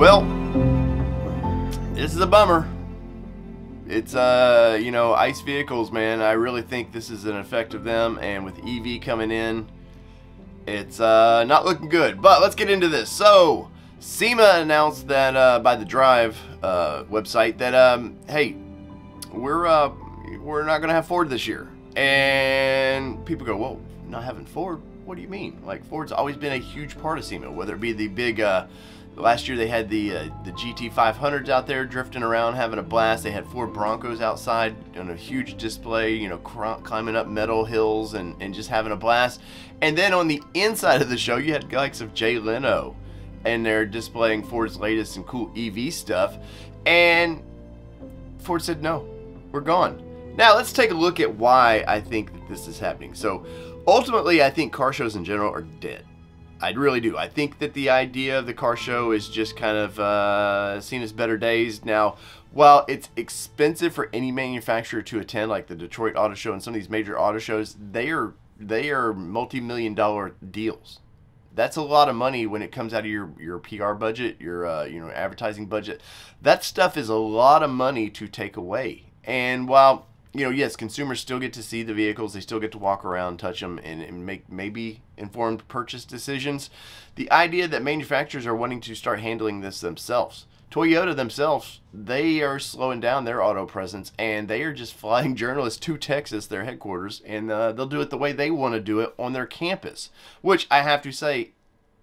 Well, this is a bummer. It's, you know, ICE vehicles, man. I really think this is an effect of them, and with EV coming in, it's not looking good. But let's get into this. So, SEMA announced that by the Drive website that, hey, we're not going to have Ford this year. And people go, well, not having Ford? What do you mean? Like, Ford's always been a huge part of SEMA, whether it be the big, last year they had the GT 500s out there drifting around, having a blast. They had Ford Broncos outside on a huge display, you know, climbing up metal hills and just having a blast. And then on the inside of the show, you had the likes of Jay Leno, and they're displaying Ford's latest and cool EV stuff. And Ford said, no, we're gone. Now, let's take a look at why I think that this is happening. So, ultimately, I think car shows in general are dead. I really do. I think that the idea of the car show is just kind of seen as better days. Now, while it's expensive for any manufacturer to attend, like the Detroit Auto Show and some of these major auto shows, they are multi-million-dollar deals. That's a lot of money when it comes out of your PR budget, your you know, advertising budget. That stuff is a lot of money to take away. And while, you know, yes, consumers still get to see the vehicles, they still get to walk around, touch them, and make maybe informed purchase decisions. The idea that manufacturers are wanting to start handling this themselves. Toyota themselves, they are slowing down their auto presence, and they are just flying journalists to Texas, their headquarters, and they'll do it the way they want to do it on their campus, which I have to say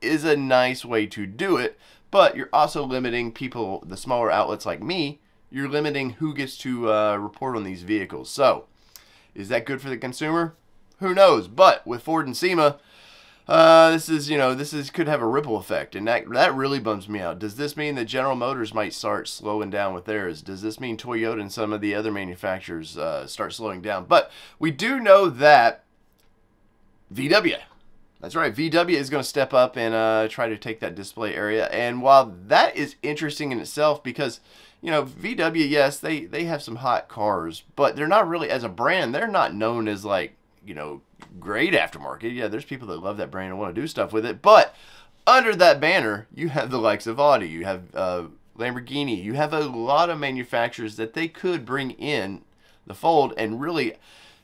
is a nice way to do it, but you're also limiting people, the smaller outlets like me. You're limiting who gets to report on these vehicles. So, is that good for the consumer? Who knows? But with Ford and SEMA, this is, you know, could have a ripple effect, and that really bums me out. Does this mean that General Motors might start slowing down with theirs? Does this mean Toyota and some of the other manufacturers start slowing down? But we do know that VW. That's right, VW is going to step up and try to take that display area. And while that is interesting in itself, because, you know, VW, yes, they have some hot cars, but they're not really, as a brand, they're not known as, like, you know, great aftermarket. Yeah, there's people that love that brand and want to do stuff with it, but under that banner, you have the likes of Audi, you have Lamborghini, you have a lot of manufacturers that they could bring in the fold and really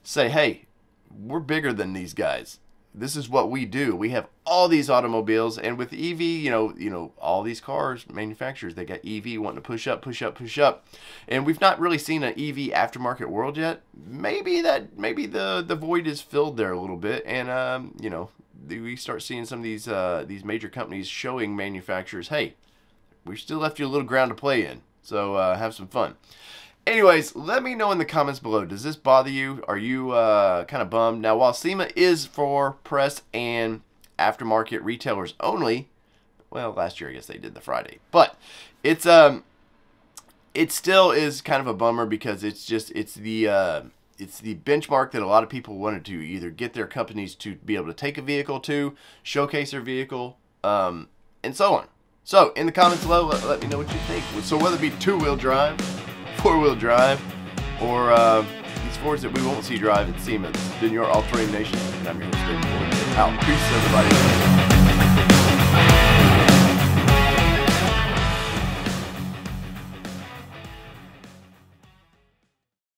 say, hey, we're bigger than these guys. This is what we do. We have all these automobiles, and with EV, you know, all these cars manufacturers, they got EV wanting to push up, push up, push up, and we've not really seen an EV aftermarket world yet. Maybe the void is filled there a little bit, and you know, we start seeing some of these major companies showing manufacturers, hey, we still left you a little ground to play in, so have some fun. Anyways, let me know in the comments below. Does this bother you? Are you kind of bummed? Now, while SEMA is for press and aftermarket retailers only, well, last year I guess they did the Friday, but it's it still is kind of a bummer because it's the benchmark that a lot of people wanted to either get their companies to be able to take a vehicle to, showcase their vehicle, and so on. So in the comments below, let me know what you think. So whether it be two-wheel drive, four-wheel drive, or these Fords that we won't see drive at SEMA. This has been your All Terrain Nation, and I'm your host, David Ford. Out. Peace, everybody.